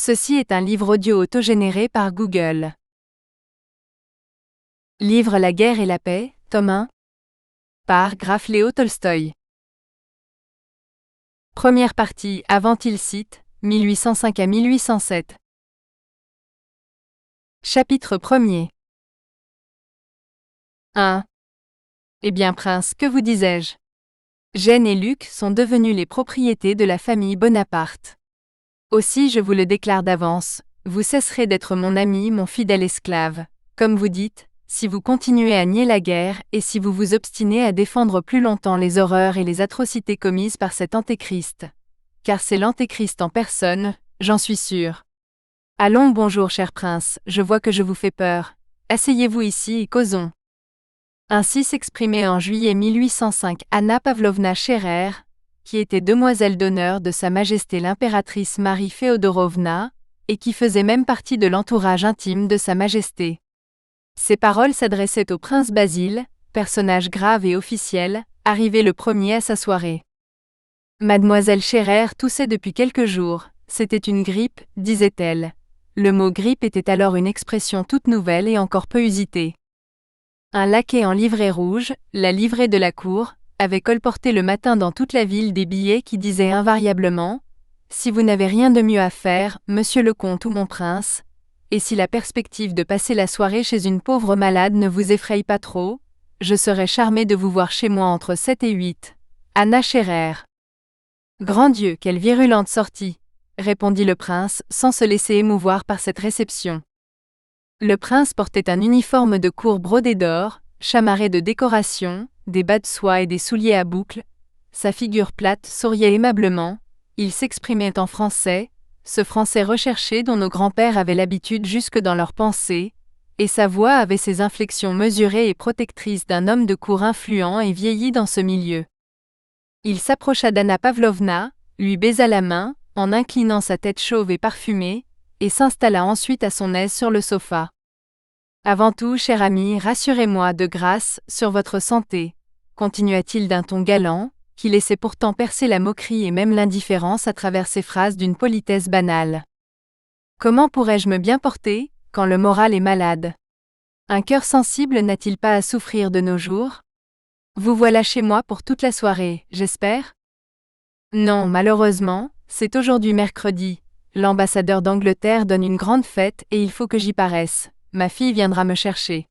Ceci est un livre audio autogénéré par Google. Livre La guerre et la paix, tome 1. Par Graf Léo Tolstoï. Première partie, avant Tilsit, 1805 à 1807. Chapitre 1er. 1. Eh bien, prince, que vous disais-je? Gênes et Luc sont devenus les propriétés de la famille Bonaparte. Aussi je vous le déclare d'avance, vous cesserez d'être mon ami, mon fidèle esclave, comme vous dites, si vous continuez à nier la guerre et si vous vous obstinez à défendre plus longtemps les horreurs et les atrocités commises par cet antéchrist. Car c'est l'antéchrist en personne, j'en suis sûr. Allons, bonjour cher prince, je vois que je vous fais peur. Asseyez-vous ici et causons. Ainsi s'exprimait en juillet 1805 Anna Pavlovna Scherer, qui était demoiselle d'honneur de Sa Majesté l'impératrice Marie Féodorovna, et qui faisait même partie de l'entourage intime de Sa Majesté. Ces paroles s'adressaient au prince Basile, personnage grave et officiel, arrivé le premier à sa soirée. Mademoiselle Scherer toussait depuis quelques jours, c'était une grippe, disait-elle. Le mot grippe était alors une expression toute nouvelle et encore peu usitée. Un laquais en livrée rouge, la livrée de la cour, avait colporté le matin dans toute la ville des billets qui disaient invariablement « Si vous n'avez rien de mieux à faire, monsieur le comte ou mon prince, et si la perspective de passer la soirée chez une pauvre malade ne vous effraie pas trop, je serais charmé de vous voir chez moi entre 7 et 8. Anna Scherer. » Grand Dieu, quelle virulente sortie, répondit le prince sans se laisser émouvoir par cette réception. Le prince portait un uniforme de cour brodé d'or, chamarré de décorations, des bas de soie et des souliers à boucles. Sa figure plate souriait aimablement, il s'exprimait en français, ce français recherché dont nos grands-pères avaient l'habitude jusque dans leurs pensées, et sa voix avait ces inflexions mesurées et protectrices d'un homme de cour influent et vieilli dans ce milieu. Il s'approcha d'Anna Pavlovna, lui baisa la main, en inclinant sa tête chauve et parfumée, et s'installa ensuite à son aise sur le sofa. « Avant tout, cher ami, rassurez-moi de grâce sur votre santé, » continua-t-il d'un ton galant, qui laissait pourtant percer la moquerie et même l'indifférence à travers ses phrases d'une politesse banale. « Comment pourrais-je me bien porter, quand le moral est malade? Un cœur sensible n'a-t-il pas à souffrir de nos jours? Vous voilà chez moi pour toute la soirée, j'espère? Non, malheureusement, c'est aujourd'hui mercredi. L'ambassadeur d'Angleterre donne une grande fête et il faut que j'y paraisse. Ma fille viendra me chercher.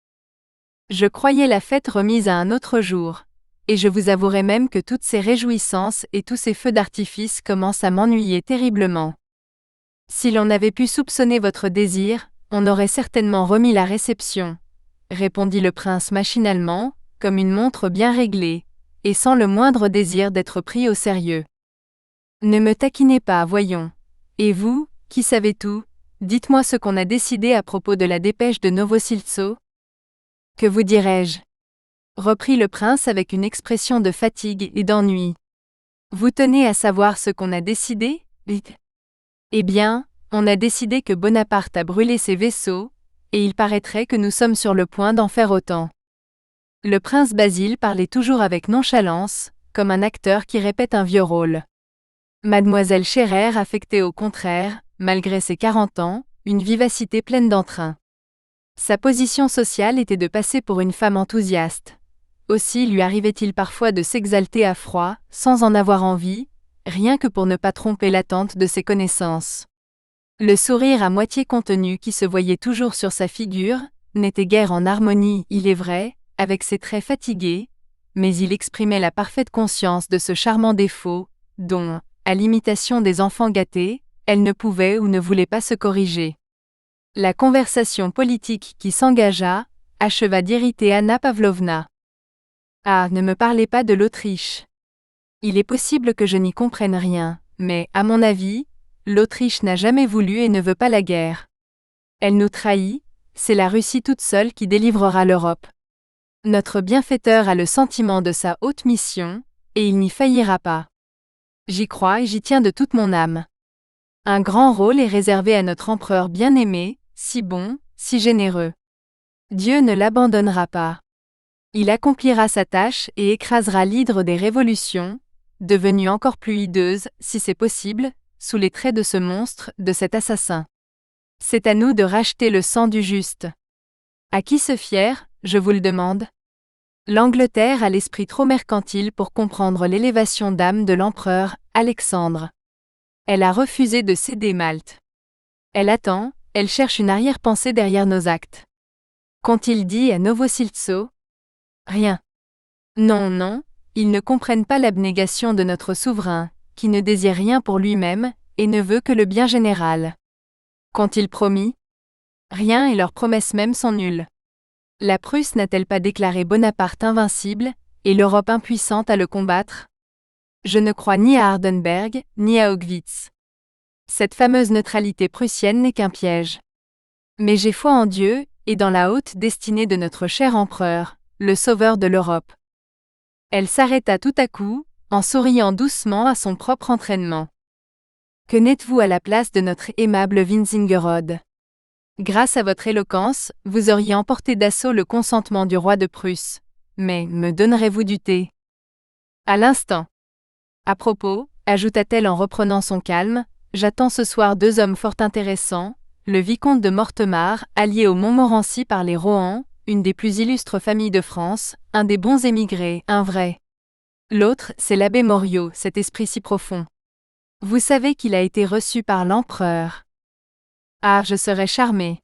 Je croyais la fête remise à un autre jour, et je vous avouerai même que toutes ces réjouissances et tous ces feux d'artifice commencent à m'ennuyer terriblement. Si l'on avait pu soupçonner votre désir, on aurait certainement remis la réception, répondit le prince machinalement, comme une montre bien réglée, et sans le moindre désir d'être pris au sérieux. Ne me taquinez pas, voyons. Et vous, qui savez tout, dites-moi ce qu'on a décidé à propos de la dépêche de Novosiltso. Que vous dirais-je? Reprit le prince avec une expression de fatigue et d'ennui. Vous tenez à savoir ce qu'on a décidé? Eh bien, on a décidé que Bonaparte a brûlé ses vaisseaux, et il paraîtrait que nous sommes sur le point d'en faire autant. Le prince Basile parlait toujours avec nonchalance, comme un acteur qui répète un vieux rôle. Mademoiselle Scherer affectait au contraire, malgré ses 40 ans, une vivacité pleine d'entrain. Sa position sociale était de passer pour une femme enthousiaste. Aussi lui arrivait-il parfois de s'exalter à froid, sans en avoir envie, rien que pour ne pas tromper l'attente de ses connaissances. Le sourire à moitié contenu qui se voyait toujours sur sa figure, n'était guère en harmonie, il est vrai, avec ses traits fatigués, mais il exprimait la parfaite conscience de ce charmant défaut, dont, à l'imitation des enfants gâtés, elle ne pouvait ou ne voulait pas se corriger. La conversation politique qui s'engagea acheva d'irriter Anna Pavlovna. « Ah, ne me parlez pas de l'Autriche. Il est possible que je n'y comprenne rien, mais, à mon avis, l'Autriche n'a jamais voulu et ne veut pas la guerre. Elle nous trahit, c'est la Russie toute seule qui délivrera l'Europe. Notre bienfaiteur a le sentiment de sa haute mission, et il n'y faillira pas. J'y crois et j'y tiens de toute mon âme. Un grand rôle est réservé à notre empereur bien-aimé, si bon, si généreux. Dieu ne l'abandonnera pas. Il accomplira sa tâche et écrasera l'hydre des révolutions, devenue encore plus hideuse, si c'est possible, sous les traits de ce monstre, de cet assassin. C'est à nous de racheter le sang du juste. À qui se fier, je vous le demande? L'Angleterre a l'esprit trop mercantile pour comprendre l'élévation d'âme de l'empereur Alexandre. Elle a refusé de céder Malte. Elle attend, elle cherche une arrière-pensée derrière nos actes. Qu'ont-ils dit à Novosiltso? Rien. Non, non, ils ne comprennent pas l'abnégation de notre souverain, qui ne désire rien pour lui-même, et ne veut que le bien général. Qu'ont-ils promis? Rien et leurs promesses même sont nulles. La Prusse n'a-t-elle pas déclaré Bonaparte invincible, et l'Europe impuissante à le combattre? Je ne crois ni à Hardenberg, ni à Auschwitz. Cette fameuse neutralité prussienne n'est qu'un piège. Mais j'ai foi en Dieu, et dans la haute destinée de notre cher empereur, le sauveur de l'Europe. Elle s'arrêta tout à coup, en souriant doucement à son propre entraînement. Que n'êtes-vous à la place de notre aimable Wintzingerode? Grâce à votre éloquence, vous auriez emporté d'assaut le consentement du roi de Prusse. Mais me donnerez-vous du thé? À l'instant. À propos, ajouta-t-elle en reprenant son calme, j'attends ce soir 2 hommes fort intéressants, le vicomte de Mortemart, allié aux Montmorency par les Rohan, une des plus illustres familles de France, un des bons émigrés, un vrai. L'autre, c'est l'abbé Moriot, cet esprit si profond. Vous savez qu'il a été reçu par l'empereur. Ah, je serais charmé.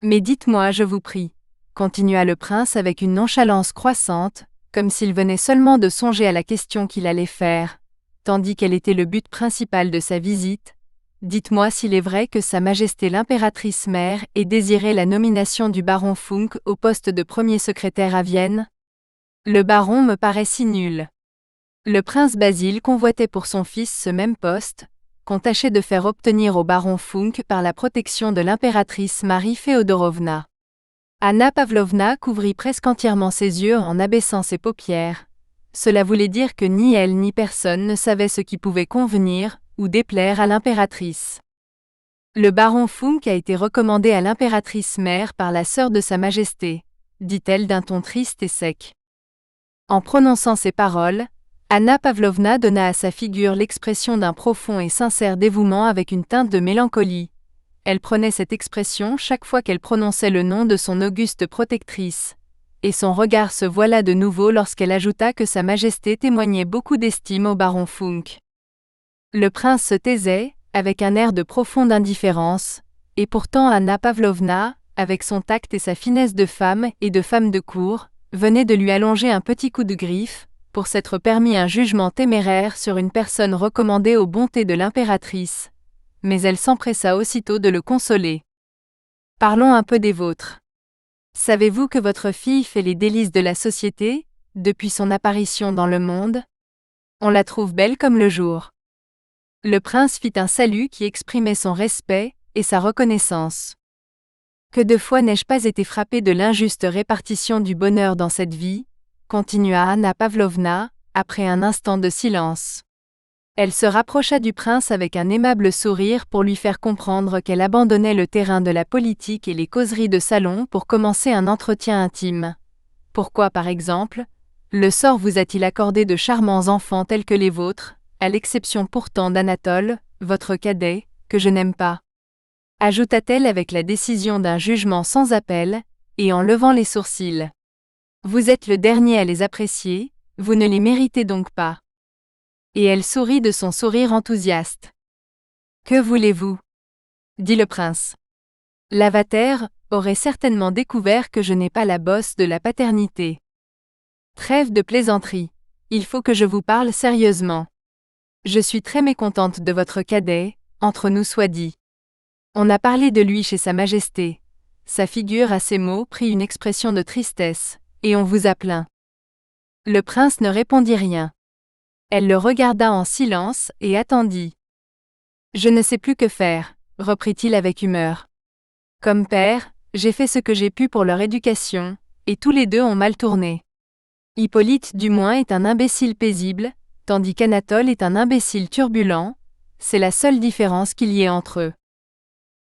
Mais dites-moi, je vous prie, continua le prince avec une nonchalance croissante, comme s'il venait seulement de songer à la question qu'il allait faire, tandis qu'elle était le but principal de sa visite. Dites-moi s'il est vrai que Sa Majesté l'impératrice mère ait désiré la nomination du baron Funk au poste de premier secrétaire à Vienne? Le baron me paraît si nul. Le prince Basile convoitait pour son fils ce même poste, qu'on tâchait de faire obtenir au baron Funk par la protection de l'impératrice Marie Féodorovna. Anna Pavlovna couvrit presque entièrement ses yeux en abaissant ses paupières. Cela voulait dire que ni elle ni personne ne savait ce qui pouvait convenir ou déplaire à l'impératrice. Le baron Funk a été recommandé à l'impératrice mère par la sœur de Sa Majesté, dit-elle d'un ton triste et sec. En prononçant ces paroles, Anna Pavlovna donna à sa figure l'expression d'un profond et sincère dévouement avec une teinte de mélancolie. Elle prenait cette expression chaque fois qu'elle prononçait le nom de son auguste protectrice, et son regard se voila de nouveau lorsqu'elle ajouta que Sa Majesté témoignait beaucoup d'estime au baron Funk. Le prince se taisait, avec un air de profonde indifférence, et pourtant Anna Pavlovna, avec son tact et sa finesse de femme et de femme de cour, venait de lui allonger un petit coup de griffe, pour s'être permis un jugement téméraire sur une personne recommandée aux bontés de l'impératrice. Mais elle s'empressa aussitôt de le consoler. Parlons un peu des vôtres. Savez-vous que votre fille fait les délices de la société, depuis son apparition dans le monde? On la trouve belle comme le jour. Le prince fit un salut qui exprimait son respect et sa reconnaissance. Que de fois n'ai-je pas été frappé de l'injuste répartition du bonheur dans cette vie, continua Anna Pavlovna, après un instant de silence. Elle se rapprocha du prince avec un aimable sourire pour lui faire comprendre qu'elle abandonnait le terrain de la politique et les causeries de salon pour commencer un entretien intime. Pourquoi, par exemple, le sort vous a-t-il accordé de charmants enfants tels que les vôtres, à l'exception pourtant d'Anatole, votre cadet, que je n'aime pas? Ajouta-t-elle avec la décision d'un jugement sans appel, et en levant les sourcils. Vous êtes le dernier à les apprécier, vous ne les méritez donc pas. Et elle sourit de son sourire enthousiaste. Que voulez-vous? Dit le prince. Lavater aurait certainement découvert que je n'ai pas la bosse de la paternité. Trêve de plaisanterie. Il faut que je vous parle sérieusement. Je suis très mécontente de votre cadet, entre nous soit dit. On a parlé de lui chez Sa Majesté. Sa figure à ces mots prit une expression de tristesse, et on vous a plaint. Le prince ne répondit rien. Elle le regarda en silence et attendit. Je ne sais plus que faire, reprit-il avec humeur. Comme père, j'ai fait ce que j'ai pu pour leur éducation, et tous les deux ont mal tourné. Hippolyte du moins est un imbécile paisible, tandis qu'Anatole est un imbécile turbulent, c'est la seule différence qu'il y ait entre eux.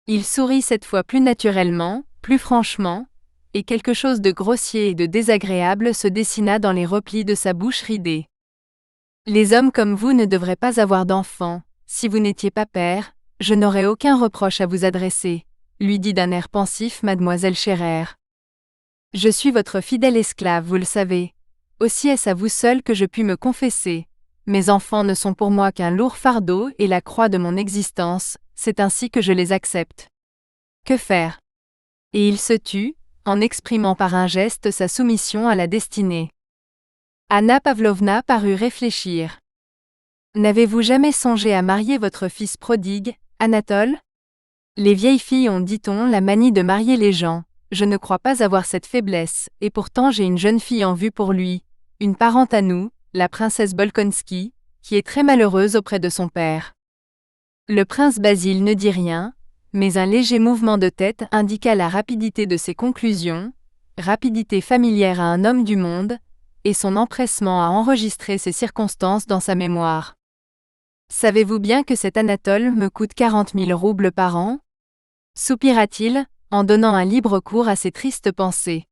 Il sourit cette fois plus naturellement, plus franchement, et quelque chose de grossier et de désagréable se dessina dans les replis de sa bouche ridée. Les hommes comme vous ne devraient pas avoir d'enfants, si vous n'étiez pas père, je n'aurais aucun reproche à vous adresser, lui dit d'un air pensif mademoiselle Scherer. Je suis votre fidèle esclave, vous le savez. Aussi est-ce à vous seul que je puis me confesser. Mes enfants ne sont pour moi qu'un lourd fardeau et la croix de mon existence, c'est ainsi que je les accepte. Que faire? Et il se tut, en exprimant par un geste sa soumission à la destinée. Anna Pavlovna parut réfléchir. N'avez-vous jamais songé à marier votre fils prodigue, Anatole? Les vieilles filles ont, dit-on, la manie de marier les gens. Je ne crois pas avoir cette faiblesse, et pourtant j'ai une jeune fille en vue pour lui, une parente à nous, la princesse Bolkonsky, qui est très malheureuse auprès de son père. Le prince Basile ne dit rien, mais un léger mouvement de tête indiqua la rapidité de ses conclusions, rapidité familière à un homme du monde, et son empressement à enregistrer ces circonstances dans sa mémoire. Savez-vous bien que cet Anatole me coûte 40 000 roubles par an? Soupira-t-il, en donnant un libre cours à ses tristes pensées.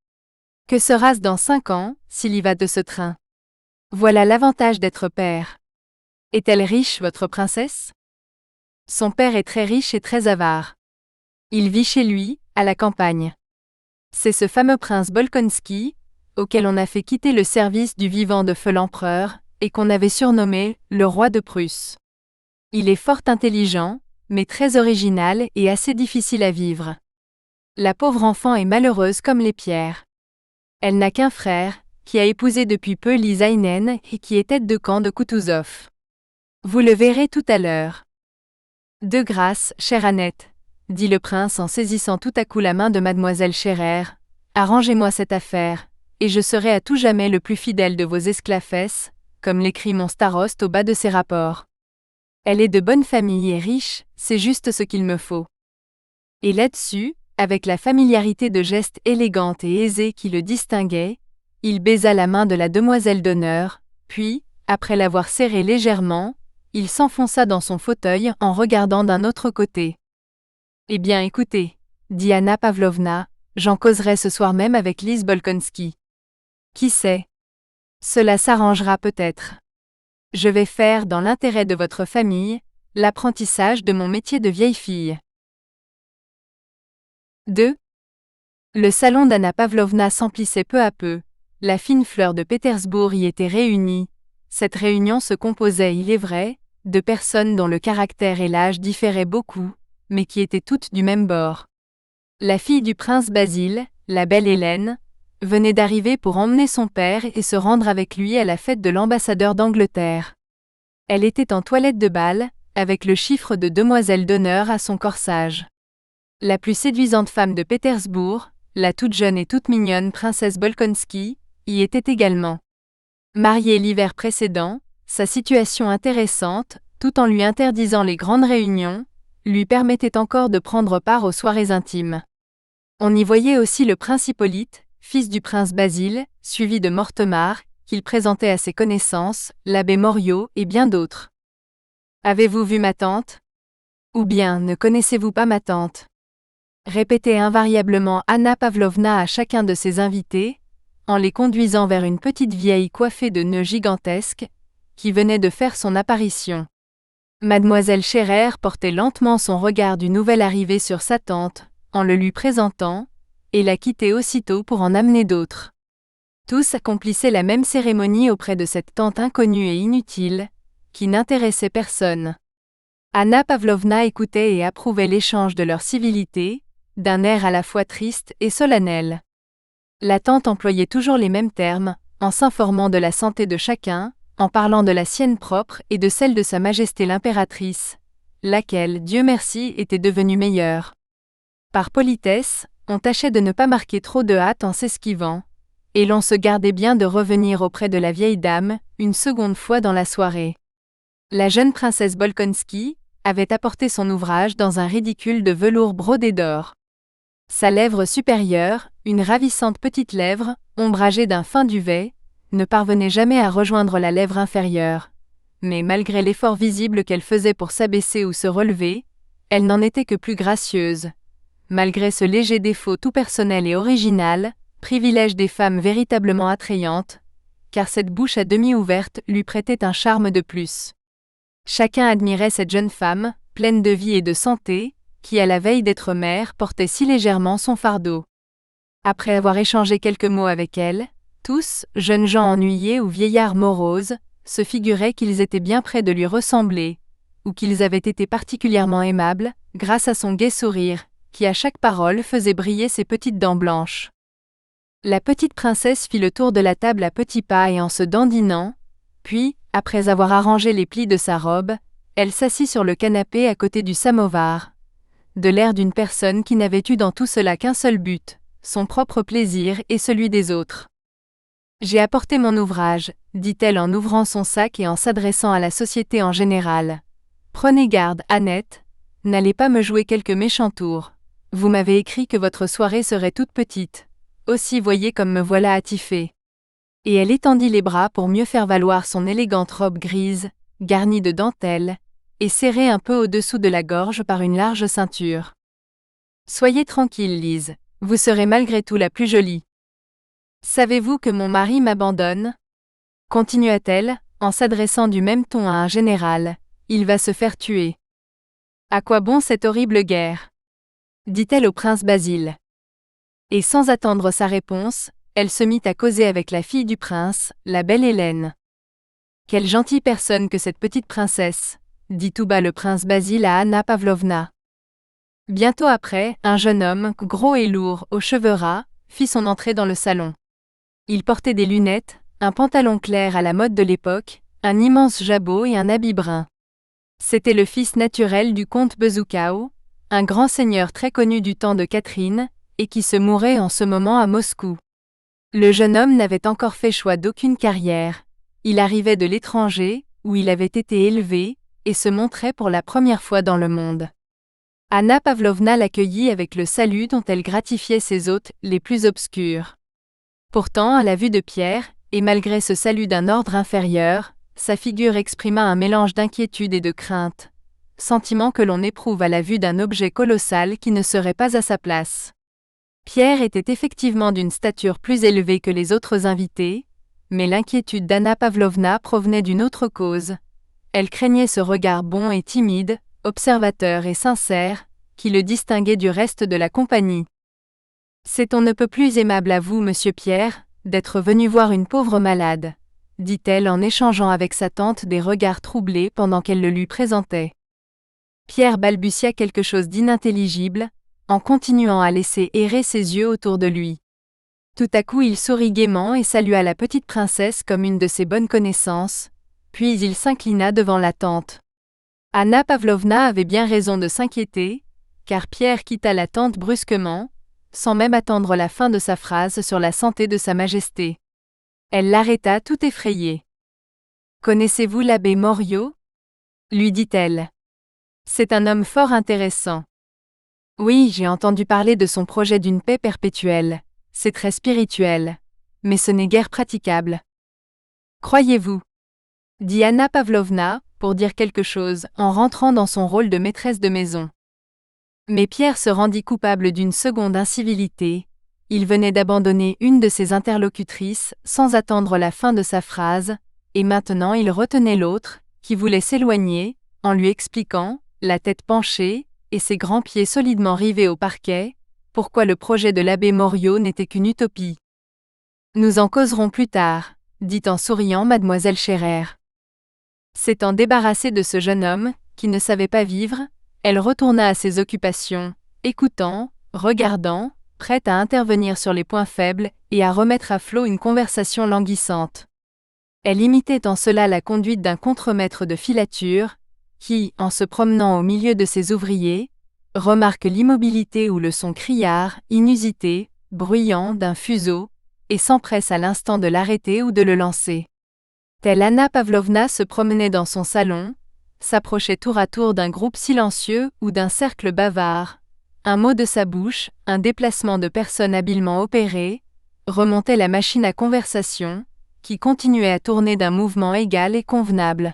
Que sera-ce dans 5 ans, s'il y va de ce train? Voilà l'avantage d'être père. Est-elle riche, votre princesse? Son père est très riche et très avare. Il vit chez lui, à la campagne. C'est ce fameux prince Bolkonsky, auquel on a fait quitter le service du vivant de feu l'empereur, et qu'on avait surnommé le roi de Prusse. Il est fort intelligent, mais très original et assez difficile à vivre. La pauvre enfant est malheureuse comme les pierres. Elle n'a qu'un frère, qui a épousé depuis peu Lisa Heinen et qui est tête de camp de Kutuzov. Vous le verrez tout à l'heure. De grâce, chère Annette, dit le prince en saisissant tout à coup la main de mademoiselle Scherer, arrangez-moi cette affaire, et je serai à tout jamais le plus fidèle de vos esclavesses, comme l'écrit mon staroste au bas de ses rapports. Elle est de bonne famille et riche, c'est juste ce qu'il me faut. Et là-dessus, avec la familiarité de gestes élégante et aisée qui le distinguait, il baisa la main de la demoiselle d'honneur, puis, après l'avoir serrée légèrement, il s'enfonça dans son fauteuil en regardant d'un autre côté. « Eh bien écoutez, dit Anna Pavlovna, j'en causerai ce soir même avec Lise Bolkonsky. Qui sait? Cela s'arrangera peut-être. Je vais faire, dans l'intérêt de votre famille, l'apprentissage de mon métier de vieille fille. » 2. Le salon d'Anna Pavlovna s'emplissait peu à peu. La fine fleur de Pétersbourg y était réunie. Cette réunion se composait, il est vrai, de personnes dont le caractère et l'âge différaient beaucoup, mais qui étaient toutes du même bord. La fille du prince Basile, la belle Hélène, venait d'arriver pour emmener son père et se rendre avec lui à la fête de l'ambassadeur d'Angleterre. Elle était en toilette de bal, avec le chiffre de demoiselle d'honneur à son corsage. La plus séduisante femme de Pétersbourg, la toute jeune et toute mignonne princesse Bolkonsky, y était également. Mariée l'hiver précédent, sa situation intéressante, tout en lui interdisant les grandes réunions, lui permettait encore de prendre part aux soirées intimes. On y voyait aussi le prince Hippolyte, fils du prince Basile, suivi de Mortemart, qu'il présentait à ses connaissances, l'abbé Moriot et bien d'autres. Avez-vous vu ma tante? Ou bien, ne connaissez-vous pas ma tante? Répétait invariablement Anna Pavlovna à chacun de ses invités, en les conduisant vers une petite vieille coiffée de nœuds gigantesques, qui venait de faire son apparition. Mademoiselle Scherer portait lentement son regard du nouvel arrivé sur sa tante, en le lui présentant, et la quittait aussitôt pour en amener d'autres. Tous accomplissaient la même cérémonie auprès de cette tante inconnue et inutile, qui n'intéressait personne. Anna Pavlovna écoutait et approuvait l'échange de leurs civilités, d'un air à la fois triste et solennel. La tante employait toujours les mêmes termes, en s'informant de la santé de chacun, en parlant de la sienne propre et de celle de Sa Majesté l'impératrice, laquelle, Dieu merci, était devenue meilleure. Par politesse, on tâchait de ne pas marquer trop de hâte en s'esquivant, et l'on se gardait bien de revenir auprès de la vieille dame, une seconde fois dans la soirée. La jeune princesse Bolkonsky avait apporté son ouvrage dans un ridicule de velours brodé d'or. Sa lèvre supérieure, une ravissante petite lèvre, ombragée d'un fin duvet, ne parvenait jamais à rejoindre la lèvre inférieure. Mais malgré l'effort visible qu'elle faisait pour s'abaisser ou se relever, elle n'en était que plus gracieuse. Malgré ce léger défaut tout personnel et original, privilège des femmes véritablement attrayantes, car cette bouche à demi ouverte lui prêtait un charme de plus. Chacun admirait cette jeune femme, pleine de vie et de santé, qui à la veille d'être mère portait si légèrement son fardeau. Après avoir échangé quelques mots avec elle, tous, jeunes gens ennuyés ou vieillards moroses, se figuraient qu'ils étaient bien près de lui ressembler, ou qu'ils avaient été particulièrement aimables, grâce à son gai sourire, qui à chaque parole faisait briller ses petites dents blanches. La petite princesse fit le tour de la table à petits pas et en se dandinant, puis, après avoir arrangé les plis de sa robe, elle s'assit sur le canapé à côté du samovar, de l'air d'une personne qui n'avait eu dans tout cela qu'un seul but, son propre plaisir et celui des autres. « J'ai apporté mon ouvrage », dit-elle en ouvrant son sac et en s'adressant à la société en général. « Prenez garde, Annette, n'allez pas me jouer quelque méchant tour. Vous m'avez écrit que votre soirée serait toute petite. Aussi voyez comme me voilà attifée. » Et elle étendit les bras pour mieux faire valoir son élégante robe grise, garnie de dentelle, et serrée un peu au-dessous de la gorge par une large ceinture. « Soyez tranquille, Lise, vous serez malgré tout la plus jolie. Savez-vous que mon mari m'abandonne ? Continua-t-elle, en s'adressant du même ton à un général. Il va se faire tuer. À quoi bon cette horrible guerre ? Dit-elle au prince Basile. Et sans attendre sa réponse, elle se mit à causer avec la fille du prince, la belle Hélène. Quelle gentille personne que cette petite princesse, dit tout bas le prince Basile à Anna Pavlovna. Bientôt après, un jeune homme, gros et lourd, aux cheveux ras, fit son entrée dans le salon. Il portait des lunettes, un pantalon clair à la mode de l'époque, un immense jabot et un habit brun. C'était le fils naturel du comte Bezukhao, un grand seigneur très connu du temps de Catherine, et qui se mourait en ce moment à Moscou. Le jeune homme n'avait encore fait choix d'aucune carrière. Il arrivait de l'étranger, où il avait été élevé, et se montrait pour la première fois dans le monde. Anna Pavlovna l'accueillit avec le salut dont elle gratifiait ses hôtes les plus obscurs. Pourtant, à la vue de Pierre, et malgré ce salut d'un ordre inférieur, sa figure exprima un mélange d'inquiétude et de crainte, sentiment que l'on éprouve à la vue d'un objet colossal qui ne serait pas à sa place. Pierre était effectivement d'une stature plus élevée que les autres invités, mais l'inquiétude d'Anna Pavlovna provenait d'une autre cause. Elle craignait ce regard bon et timide, observateur et sincère, qui le distinguait du reste de la compagnie. « C'est on ne peut plus aimable à vous, monsieur Pierre, d'être venu voir une pauvre malade, » dit-elle en échangeant avec sa tante des regards troublés pendant qu'elle le lui présentait. Pierre balbutia quelque chose d'inintelligible, en continuant à laisser errer ses yeux autour de lui. Tout à coup il sourit gaiement et salua la petite princesse comme une de ses bonnes connaissances, puis il s'inclina devant la tante. Anna Pavlovna avait bien raison de s'inquiéter, car Pierre quitta la tante brusquement, sans même attendre la fin de sa phrase sur la santé de Sa Majesté. Elle l'arrêta tout effrayée. « Connaissez-vous l'abbé Morio ? » lui dit-elle. « C'est un homme fort intéressant. » « Oui, j'ai entendu parler de son projet d'une paix perpétuelle. C'est très spirituel. Mais ce n'est guère praticable. »« Croyez-vous » dit Anna Pavlovna, pour dire quelque chose, en rentrant dans son rôle de maîtresse de maison. Mais Pierre se rendit coupable d'une seconde incivilité. Il venait d'abandonner une de ses interlocutrices, sans attendre la fin de sa phrase, et maintenant il retenait l'autre, qui voulait s'éloigner, en lui expliquant, la tête penchée, et ses grands pieds solidement rivés au parquet, pourquoi le projet de l'abbé Morio n'était qu'une utopie. « Nous en causerons plus tard, » dit en souriant mademoiselle Scherer. S'étant débarrassée de ce jeune homme, qui ne savait pas vivre, elle retourna à ses occupations, écoutant, regardant, prête à intervenir sur les points faibles et à remettre à flot une conversation languissante. Elle imitait en cela la conduite d'un contremaître de filature, qui, en se promenant au milieu de ses ouvriers, remarque l'immobilité ou le son criard, inusité, bruyant d'un fuseau, et s'empresse à l'instant de l'arrêter ou de le lancer. Telle Anna Pavlovna se promenait dans son salon, s'approchait tour à tour d'un groupe silencieux ou d'un cercle bavard, un mot de sa bouche, un déplacement de personnes habilement opéré, remontait la machine à conversation, qui continuait à tourner d'un mouvement égal et convenable.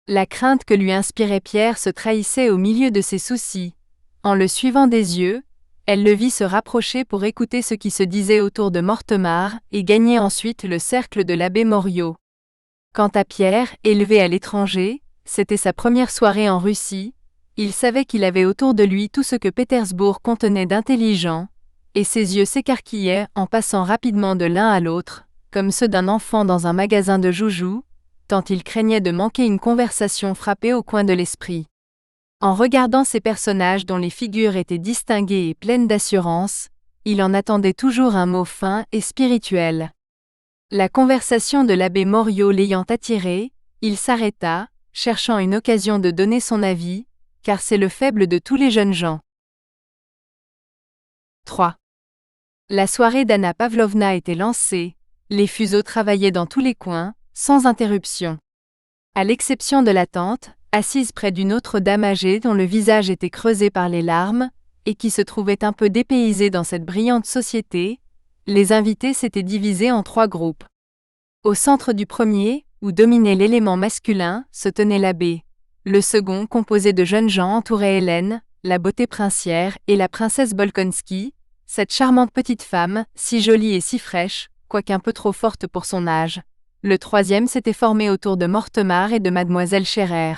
La crainte que lui inspirait Pierre se trahissait au milieu de ses soucis. En le suivant des yeux, elle le vit se rapprocher pour écouter ce qui se disait autour de Mortemart et gagner ensuite le cercle de l'abbé Morio. Quant à Pierre, élevé à l'étranger, C'était sa première soirée en Russie, il savait qu'il avait autour de lui tout ce que Pétersbourg contenait d'intelligent, et ses yeux s'écarquillaient en passant rapidement de l'un à l'autre, comme ceux d'un enfant dans un magasin de joujoux, tant il craignait de manquer une conversation frappée au coin de l'esprit. En regardant ces personnages dont les figures étaient distinguées et pleines d'assurance, il en attendait toujours un mot fin et spirituel. La conversation de l'abbé Moriot l'ayant attiré, il s'arrêta, cherchant une occasion de donner son avis, car c'est le faible de tous les jeunes gens. 3. La soirée d'Anna Pavlovna était lancée, les fuseaux travaillaient dans tous les coins, sans interruption. À l'exception de la tante, assise près d'une autre dame âgée dont le visage était creusé par les larmes, et qui se trouvait un peu dépaysée dans cette brillante société, les invités s'étaient divisés en 3 groupes. Au centre du premier, où dominait l'élément masculin, se tenait l'abbé. Le second, composé de jeunes gens, entourait Hélène, la beauté princière, et la princesse Bolkonsky, cette charmante petite femme, si jolie et si fraîche, quoique un peu trop forte pour son âge. Le troisième s'était formé autour de Mortemart et de mademoiselle Scherer.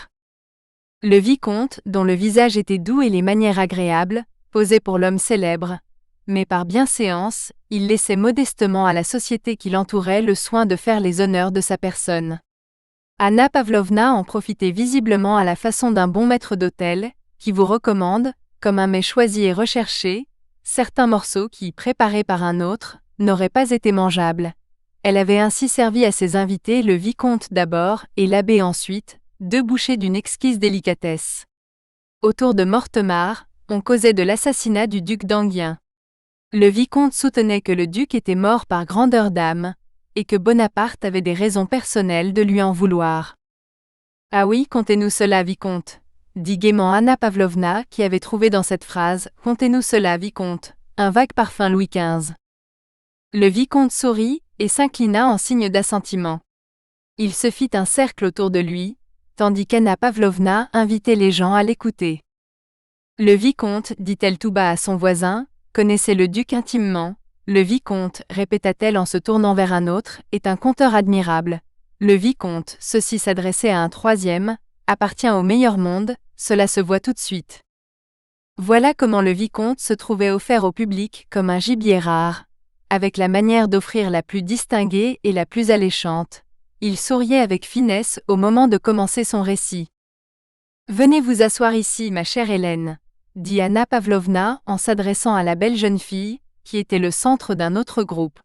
Le vicomte, dont le visage était doux et les manières agréables, posait pour l'homme célèbre, mais par bienséance, il laissait modestement à la société qui l'entourait le soin de faire les honneurs de sa personne. Anna Pavlovna en profitait visiblement à la façon d'un bon maître d'hôtel, qui vous recommande, comme un mets choisi et recherché, certains morceaux qui, préparés par un autre, n'auraient pas été mangeables. Elle avait ainsi servi à ses invités le vicomte d'abord et l'abbé ensuite, 2 bouchées d'une exquise délicatesse. Autour de Mortemart, on causait de l'assassinat du duc d'Enghien. Le vicomte soutenait que le duc était mort par grandeur d'âme, et que Bonaparte avait des raisons personnelles de lui en vouloir. « Ah oui, contez-nous cela, vicomte », dit gaiement Anna Pavlovna qui avait trouvé dans cette phrase « Contez-nous cela, vicomte », un vague parfum Louis XV. Le vicomte sourit et s'inclina en signe d'assentiment. Il se fit un cercle autour de lui, tandis qu'Anna Pavlovna invitait les gens à l'écouter. Le vicomte, dit-elle tout bas à son voisin, connaissait le duc intimement. Le vicomte, répéta-t-elle en se tournant vers un autre, est un conteur admirable. Le vicomte, ceci s'adressait à un troisième, appartient au meilleur monde, cela se voit tout de suite. Voilà comment le vicomte se trouvait offert au public comme un gibier rare, avec la manière d'offrir la plus distinguée et la plus alléchante. Il souriait avec finesse au moment de commencer son récit. « Venez vous asseoir ici, ma chère Hélène », dit Anna Pavlovna en s'adressant à la belle jeune fille, qui était le centre d'un autre groupe.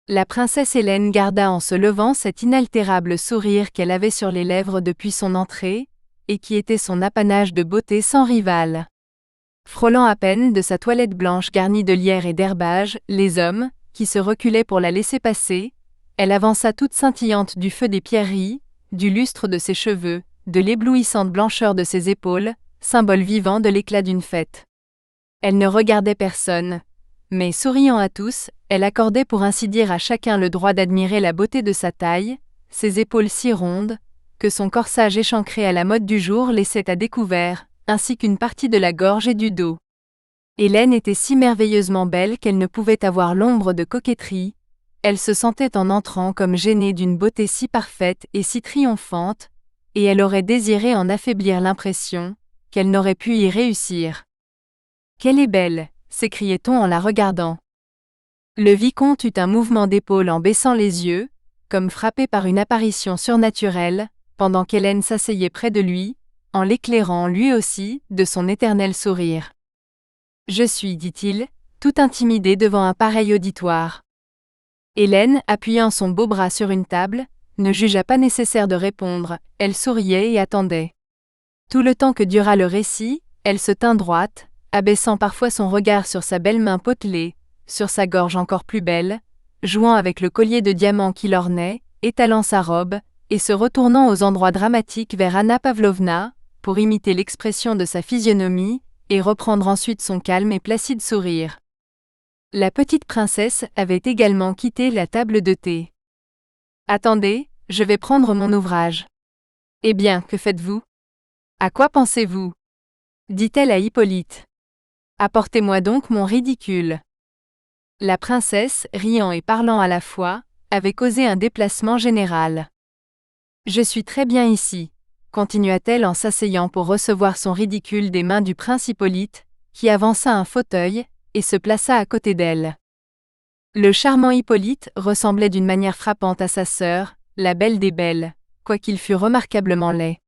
La princesse Hélène garda en se levant cet inaltérable sourire qu'elle avait sur les lèvres depuis son entrée, et qui était son apanage de beauté sans rivale. Frôlant à peine de sa toilette blanche garnie de lierre et d'herbage, les hommes, qui se reculaient pour la laisser passer, elle avança toute scintillante du feu des pierreries, du lustre de ses cheveux, de l'éblouissante blancheur de ses épaules, symbole vivant de l'éclat d'une fête. Elle ne regardait personne, mais souriant à tous, elle accordait pour ainsi dire à chacun le droit d'admirer la beauté de sa taille, ses épaules si rondes, que son corsage échancré à la mode du jour laissait à découvert, ainsi qu'une partie de la gorge et du dos. Hélène était si merveilleusement belle qu'elle ne pouvait avoir l'ombre de coquetterie, elle se sentait en entrant comme gênée d'une beauté si parfaite et si triomphante, et elle aurait désiré en affaiblir l'impression, qu'elle n'aurait pu y réussir. « Qu'elle est belle !» s'écriait-on en la regardant. Le vicomte eut un mouvement d'épaule en baissant les yeux, comme frappé par une apparition surnaturelle, pendant qu'Hélène s'asseyait près de lui, en l'éclairant lui aussi de son éternel sourire. « Je suis, dit-il, tout intimidé devant un pareil auditoire. » Hélène, appuyant son beau bras sur une table, ne jugea pas nécessaire de répondre, elle souriait et attendait. Tout le temps que dura le récit, elle se tint droite, abaissant parfois son regard sur sa belle main potelée, sur sa gorge encore plus belle, jouant avec le collier de diamants qui l'ornait, étalant sa robe, et se retournant aux endroits dramatiques vers Anna Pavlovna, pour imiter l'expression de sa physionomie, et reprendre ensuite son calme et placide sourire. La petite princesse avait également quitté la table de thé. « Attendez, je vais prendre mon ouvrage. »« Eh bien, que faites-vous ? À quoi pensez-vous ? » dit-elle à Hippolyte. « Apportez-moi donc mon ridicule. » La princesse, riant et parlant à la fois, avait causé un déplacement général. « Je suis très bien ici. continua-t-elle en s'asseyant pour recevoir son ridicule des mains du prince Hippolyte, qui avança un fauteuil et se plaça à côté d'elle. Le charmant Hippolyte ressemblait d'une manière frappante à sa sœur, la belle des belles, quoiqu'il fût remarquablement laid.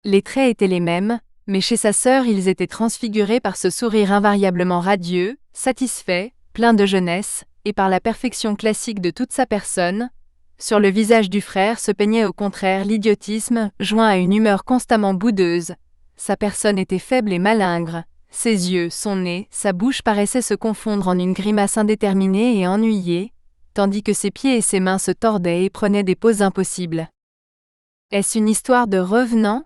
Les traits étaient les mêmes, mais chez sa sœur ils étaient transfigurés par ce sourire invariablement radieux, satisfait, plein de jeunesse, et par la perfection classique de toute sa personne. Sur le visage du frère se peignait au contraire l'idiotisme, joint à une humeur constamment boudeuse. Sa personne était faible et malingre, ses yeux, son nez, sa bouche paraissaient se confondre en une grimace indéterminée et ennuyée, tandis que ses pieds et ses mains se tordaient et prenaient des poses impossibles. « Est-ce une histoire de revenant ?»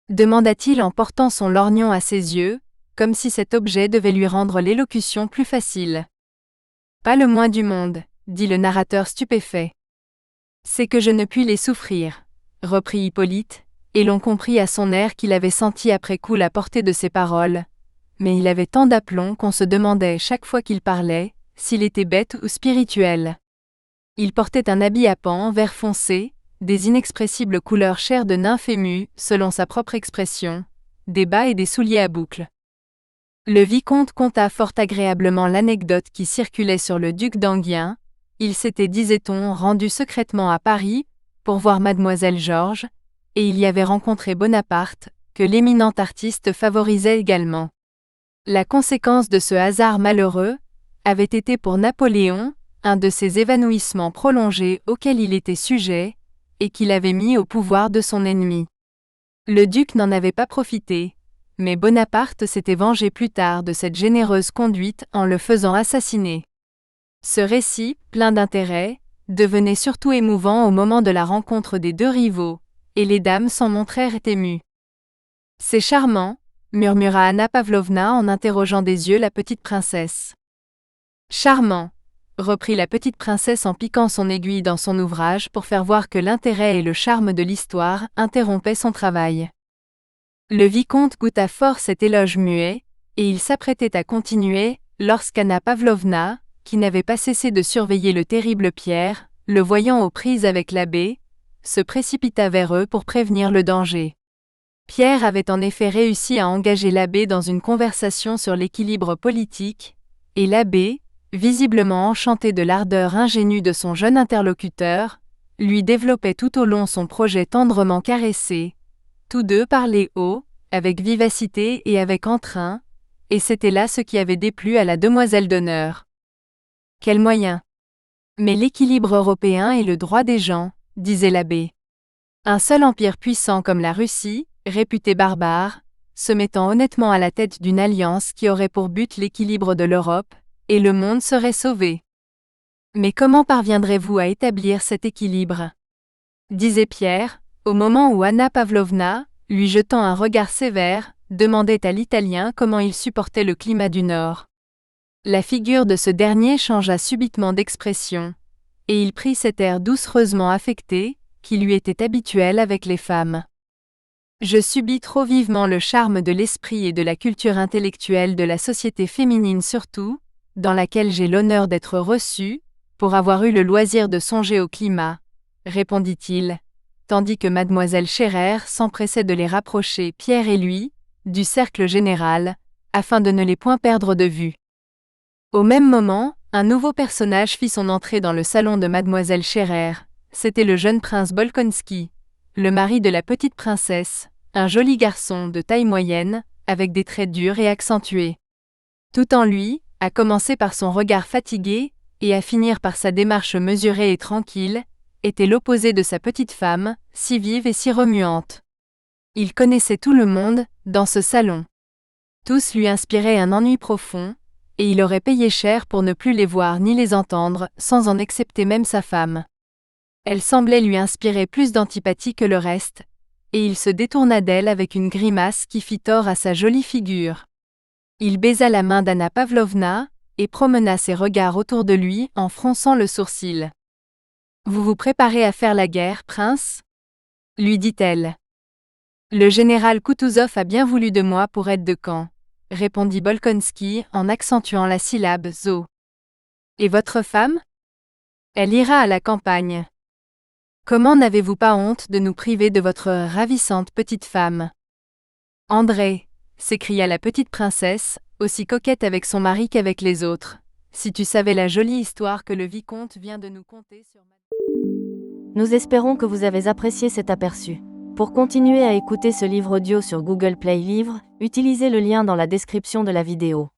demanda-t-il en portant son lorgnon à ses yeux, comme si cet objet devait lui rendre l'élocution plus facile. « Pas le moins du monde, » dit le narrateur stupéfait. « C'est que je ne puis les souffrir, » reprit Hippolyte, et l'on comprit à son air qu'il avait senti après coup la portée de ses paroles, mais il avait tant d'aplomb qu'on se demandait chaque fois qu'il parlait, s'il était bête ou spirituel. Il portait un habit à pans vert foncé, des inexpressibles couleurs chairs de nymphe émue, selon sa propre expression, des bas et des souliers à boucles. Le vicomte conta fort agréablement l'anecdote qui circulait sur le duc d'Enghien. Il s'était, disait-on, rendu secrètement à Paris, pour voir mademoiselle Georges, et il y avait rencontré Bonaparte, que l'éminent artiste favorisait également. La conséquence de ce hasard malheureux avait été pour Napoléon un de ces évanouissements prolongés auxquels il était sujet, et qu'il avait mis au pouvoir de son ennemi. Le duc n'en avait pas profité, mais Bonaparte s'était vengé plus tard de cette généreuse conduite en le faisant assassiner. Ce récit, plein d'intérêt, devenait surtout émouvant au moment de la rencontre des deux rivaux, et les dames s'en montrèrent émues. « C'est charmant, » murmura Anna Pavlovna en interrogeant des yeux la petite princesse. « Charmant », reprit la petite princesse en piquant son aiguille dans son ouvrage pour faire voir que l'intérêt et le charme de l'histoire interrompaient son travail. Le vicomte goûta fort cet éloge muet, et il s'apprêtait à continuer, lorsqu'Anna Pavlovna, qui n'avait pas cessé de surveiller le terrible Pierre, le voyant aux prises avec l'abbé, se précipita vers eux pour prévenir le danger. Pierre avait en effet réussi à engager l'abbé dans une conversation sur l'équilibre politique, et l'abbé, visiblement enchanté de l'ardeur ingénue de son jeune interlocuteur, lui développait tout au long son projet tendrement caressé. Tous deux parlaient haut, avec vivacité et avec entrain, et c'était là ce qui avait déplu à la demoiselle d'honneur. Quel moyen! Mais l'équilibre européen et le droit des gens, disait l'abbé. Un seul empire puissant comme la Russie, réputé barbare, se mettant honnêtement à la tête d'une alliance qui aurait pour but l'équilibre de l'Europe, et le monde serait sauvé. Mais comment parviendrez-vous à établir cet équilibre? Disait Pierre, au moment où Anna Pavlovna, lui jetant un regard sévère, demandait à l'Italien comment il supportait le climat du Nord. La figure de ce dernier changea subitement d'expression, et il prit cet air doucereusement affecté, qui lui était habituel avec les femmes. Je subis trop vivement le charme de l'esprit et de la culture intellectuelle de la société féminine surtout, dans laquelle j'ai l'honneur d'être reçu, pour avoir eu le loisir de songer au climat, répondit-il, tandis que mademoiselle Scherer s'empressait de les rapprocher, Pierre et lui, du cercle général, afin de ne les point perdre de vue. Au même moment, un nouveau personnage fit son entrée dans le salon de mademoiselle Scherer. C'était le jeune prince Bolkonsky, le mari de la petite princesse, un joli garçon de taille moyenne, avec des traits durs et accentués. Tout en lui, à commencer par son regard fatigué, et à finir par sa démarche mesurée et tranquille, était l'opposé de sa petite femme, si vive et si remuante. Il connaissait tout le monde, dans ce salon. Tous lui inspiraient un ennui profond, et il aurait payé cher pour ne plus les voir ni les entendre, sans en excepter même sa femme. Elle semblait lui inspirer plus d'antipathie que le reste, et il se détourna d'elle avec une grimace qui fit tort à sa jolie figure. Il baisa la main d'Anna Pavlovna, et promena ses regards autour de lui en fronçant le sourcil. « Vous vous préparez à faire la guerre, prince ?» lui dit-elle. « Le général Koutouzov a bien voulu de moi pour aide de camp, » répondit Bolkonsky en accentuant la syllabe « zo ». « Et votre femme ?» « Elle ira à la campagne. » Comment n'avez-vous pas honte de nous priver de votre ravissante petite femme? André, s'écria la petite princesse, aussi coquette avec son mari qu'avec les autres. Si tu savais la jolie histoire que le vicomte vient de nous conter sur... Nous espérons que vous avez apprécié cet aperçu. Pour continuer à écouter ce livre audio sur Google Play Livres, utilisez le lien dans la description de la vidéo.